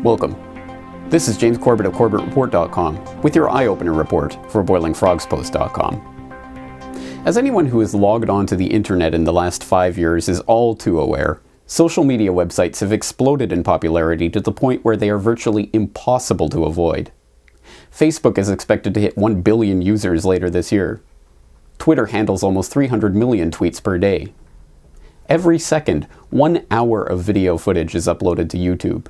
Welcome. This is James Corbett of CorbettReport.com with your EyeOpener report for BoilingFrogsPost.com. As anyone who has logged onto the internet in the last 5 years is all too aware, social media websites have exploded in popularity to the point where they are virtually impossible to avoid. Facebook is expected to hit 1 billion users later this year. Twitter handles almost 300 million tweets per day. Every second, 1 hour of video footage is uploaded to YouTube.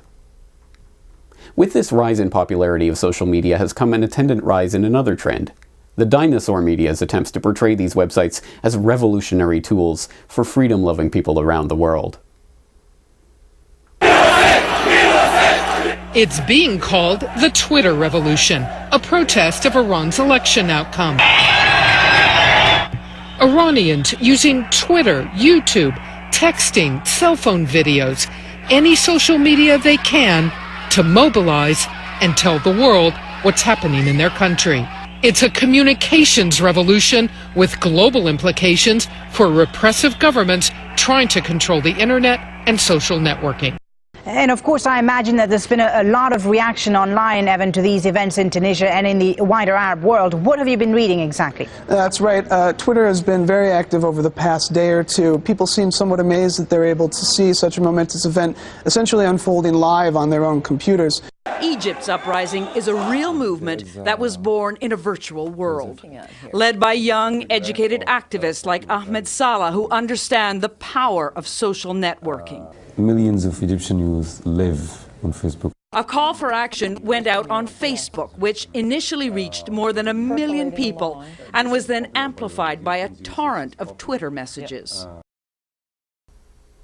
With this rise in popularity of social media has come an attendant rise in another trend: the dinosaur media's attempts to portray these websites as revolutionary tools for freedom-loving people around the world. It's being called the Twitter revolution, a protest of Iran's election outcome. Iranians using Twitter, YouTube, texting, cell phone videos, any social media they can to mobilize and tell the world what's happening in their country. It's a communications revolution with global implications for repressive governments trying to control the internet and social networking. And of course, I imagine that there's been a lot of reaction online, Evan, to these events in Tunisia and in the wider Arab world. What have you been reading exactly? That's right. Twitter has been very active over the past day or two. People seem somewhat amazed that they're able to see such a momentous event essentially unfolding live on their own computers. Egypt's uprising is a real movement that was born in a virtual world, led by young, educated activists like Ahmed Salah, who understand the power of social networking. Millions of Egyptian youth live on Facebook. A call for action went out on Facebook, which initially reached more than 1 million people and was then amplified by a torrent of Twitter messages.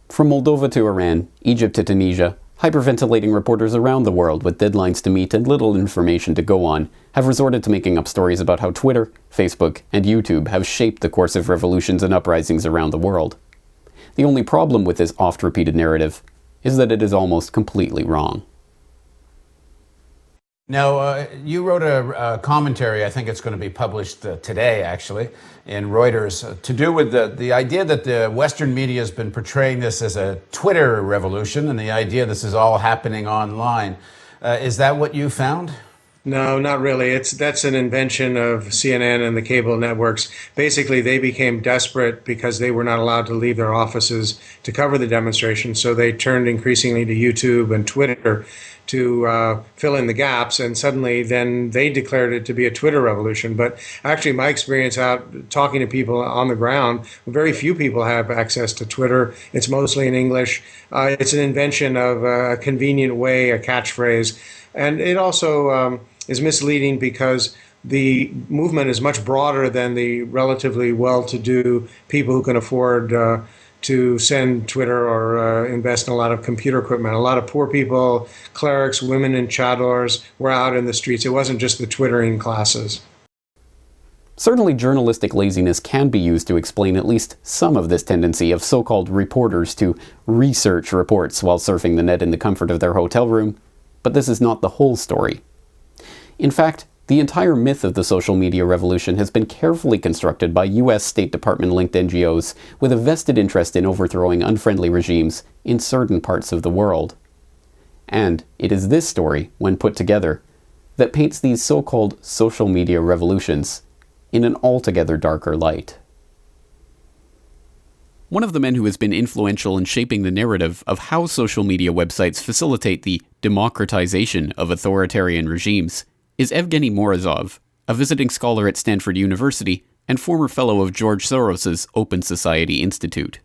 From Moldova to Iran, Egypt to Tunisia, hyperventilating reporters around the world with deadlines to meet and little information to go on have resorted to making up stories about how Twitter, Facebook, and YouTube have shaped the course of revolutions and uprisings around the world. The only problem with this oft-repeated narrative is that it is almost completely wrong. Now, you wrote a commentary, I think it's going to be published today, actually, in Reuters, to do with the idea that the Western media has been portraying this as a Twitter revolution and the idea this is all happening online. Is that what you found? No, not really. That's an invention of CNN and the cable networks. Basically, they became desperate because they were not allowed to leave their offices to cover the demonstration, so they turned increasingly to YouTube and Twitter to fill in the gaps, and suddenly then they declared it to be a Twitter revolution. But actually, my experience out talking to people on the ground, very few people have access to Twitter. It's mostly in English. It's an invention of a convenient way, a catchphrase. And it also is misleading because the movement is much broader than the relatively well-to-do people who can afford to send Twitter or invest in a lot of computer equipment. A lot of poor people, clerics, women in chadors were out in the streets. It wasn't just the Twittering classes. Certainly journalistic laziness can be used to explain at least some of this tendency of so-called reporters to research reports while surfing the net in the comfort of their hotel room, but this is not the whole story. In fact, the entire myth of the social media revolution has been carefully constructed by US State Department-linked NGOs with a vested interest in overthrowing unfriendly regimes in certain parts of the world. And it is this story, when put together, that paints these so-called social media revolutions in an altogether darker light. One of the men who has been influential in shaping the narrative of how social media websites facilitate the democratization of authoritarian regimes is Evgeny Morozov, a visiting scholar at Stanford University and former fellow of George Soros's Open Society Institute.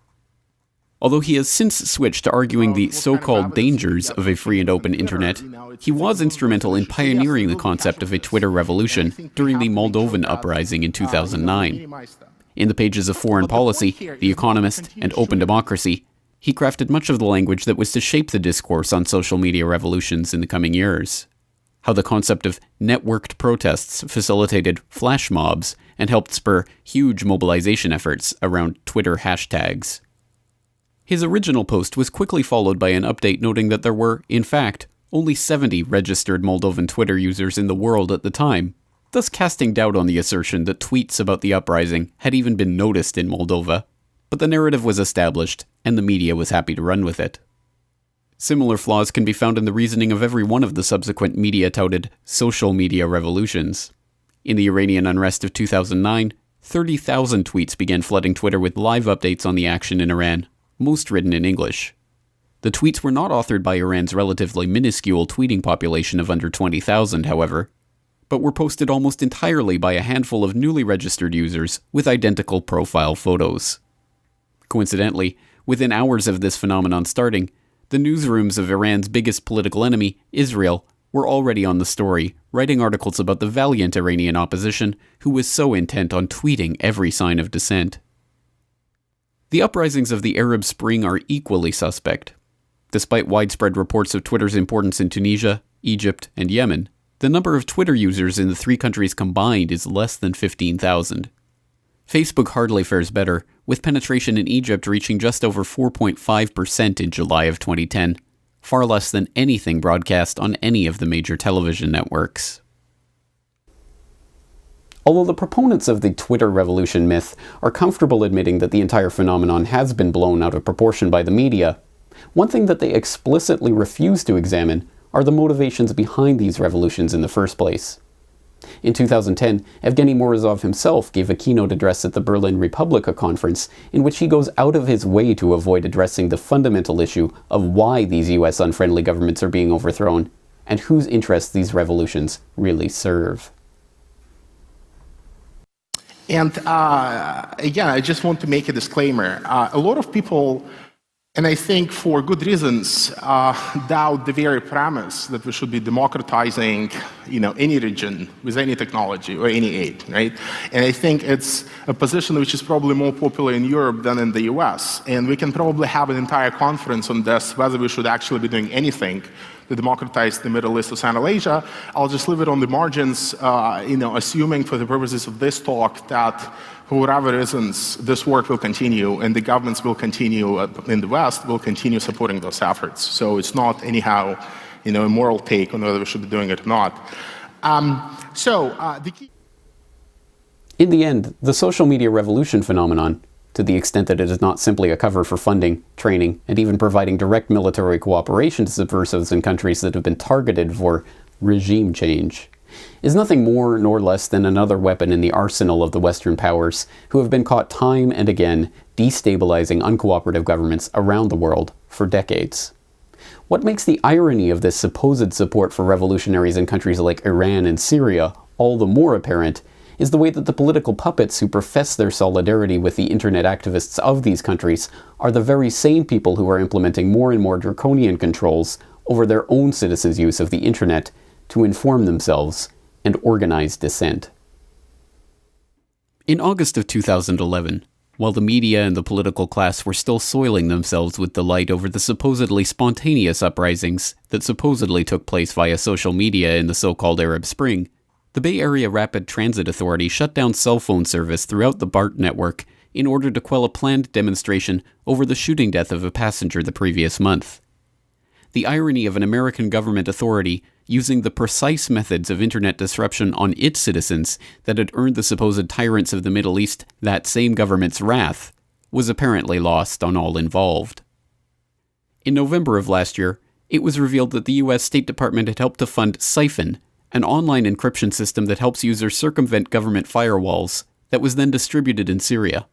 Although he has since switched to arguing the so-called dangers of a free and open internet, he was instrumental in pioneering the concept of a Twitter revolution during the Moldovan uprising in 2009. In the pages of Foreign Policy, The Economist, and Open Democracy, he crafted much of the language that was to shape the discourse on social media revolutions in the coming years. How the concept of networked protests facilitated flash mobs and helped spur huge mobilization efforts around Twitter hashtags. His original post was quickly followed by an update noting that there were, in fact, only 70 registered Moldovan Twitter users in the world at the time, thus casting doubt on the assertion that tweets about the uprising had even been noticed in Moldova. But the narrative was established, and the media was happy to run with it. Similar flaws can be found in the reasoning of every one of the subsequent media-touted social media revolutions. In the Iranian unrest of 2009, 30,000 tweets began flooding Twitter with live updates on the action in Iran, most written in English. The tweets were not authored by Iran's relatively minuscule tweeting population of under 20,000, however, but were posted almost entirely by a handful of newly registered users with identical profile photos. Coincidentally, within hours of this phenomenon starting, the newsrooms of Iran's biggest political enemy, Israel, were already on the story, writing articles about the valiant Iranian opposition who was so intent on tweeting every sign of dissent. The uprisings of the Arab Spring are equally suspect. Despite widespread reports of Twitter's importance in Tunisia, Egypt, and Yemen, the number of Twitter users in the three countries combined is less than 15,000. Facebook hardly fares better, with penetration in Egypt reaching just over 4.5% in July of 2010, far less than anything broadcast on any of the major television networks. Although the proponents of the Twitter revolution myth are comfortable admitting that the entire phenomenon has been blown out of proportion by the media, one thing that they explicitly refuse to examine are the motivations behind these revolutions in the first place. In 2010, Evgeny Morozov himself gave a keynote address at the Berlin Republika conference in which he goes out of his way to avoid addressing the fundamental issue of why these US unfriendly governments are being overthrown and whose interests these revolutions really serve. And again, I just want to make a disclaimer. A lot of people, and I think for good reasons, doubt the very premise that we should be democratizing, any region with any technology or any aid, right? And I think it's a position which is probably more popular in Europe than in the US. And we can probably have an entire conference on this, whether we should actually be doing anything to democratize the Middle East or Central Asia. I'll just leave it on the margins, assuming for the purposes of this talk that for whatever reasons, this work will continue and the governments will continue in the West will continue supporting those efforts. So it's not anyhow, a moral take on whether we should be doing it or not. In the end, the social media revolution phenomenon, to the extent that it is not simply a cover for funding, training, and even providing direct military cooperation to subversives in countries that have been targeted for regime change, is nothing more nor less than another weapon in the arsenal of the Western powers who have been caught time and again destabilizing uncooperative governments around the world for decades. What makes the irony of this supposed support for revolutionaries in countries like Iran and Syria all the more apparent is the way that the political puppets who profess their solidarity with the internet activists of these countries are the very same people who are implementing more and more draconian controls over their own citizens' use of the internet to inform themselves and organize dissent. In August of 2011, while the media and the political class were still soiling themselves with delight over the supposedly spontaneous uprisings that supposedly took place via social media in the so-called Arab Spring, the Bay Area Rapid Transit Authority shut down cell phone service throughout the BART network in order to quell a planned demonstration over the shooting death of a passenger the previous month. The irony of an American government authority using the precise methods of internet disruption on its citizens that had earned the supposed tyrants of the Middle East that same government's wrath was apparently lost on all involved. In November of last year, it was revealed that the U.S. State Department had helped to fund Siphon, an online encryption system that helps users circumvent government firewalls that was then distributed in Syria.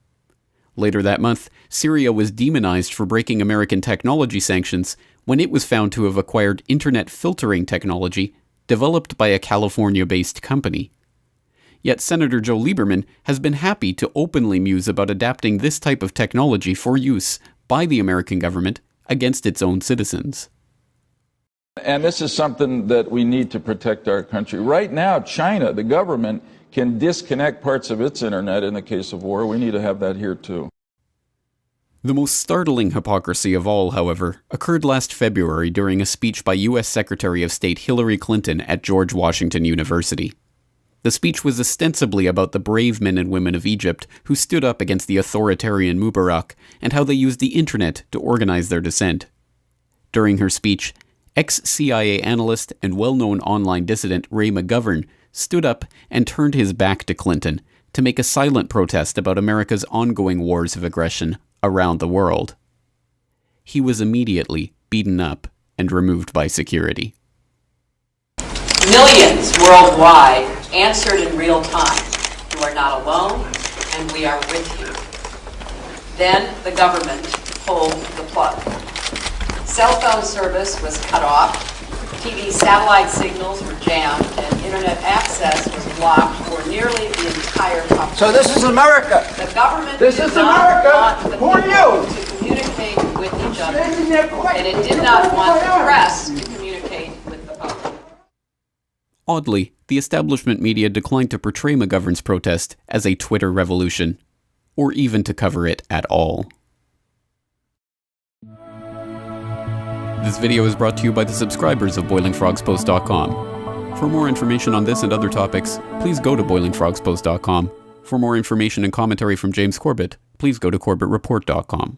Later that month, Syria was demonized for breaking American technology sanctions when it was found to have acquired internet filtering technology developed by a California-based company. Yet Senator Joe Lieberman has been happy to openly muse about adapting this type of technology for use by the American government against its own citizens. And this is something that we need to protect our country. Right now, China, the government, can disconnect parts of its internet in the case of war. We need to have that here too. The most startling hypocrisy of all, however, occurred last February during a speech by U.S. Secretary of State Hillary Clinton at George Washington University. The speech was ostensibly about the brave men and women of Egypt who stood up against the authoritarian Mubarak and how they used the internet to organize their dissent. During her speech, ex-CIA analyst and well-known online dissident Ray McGovern stood up and turned his back to Clinton to make a silent protest about America's ongoing wars of aggression around the world. He was immediately beaten up and removed by security. Millions worldwide answered in real time, "You are not alone, and we are with you." Then the government pulled the plug. Cell phone service was cut off, TV satellite signals were jammed, and internet access was blocked for nearly the entire population. So this is America. The government This did is not America. want the Who are people you? to communicate with each other, and it did not want the press to communicate with the public. Oddly, the establishment media declined to portray McGovern's protest as a Twitter revolution, or even to cover it at all. This video is brought to you by the subscribers of BoilingFrogsPost.com. For more information on this and other topics, please go to BoilingFrogsPost.com. For more information and commentary from James Corbett, please go to CorbettReport.com.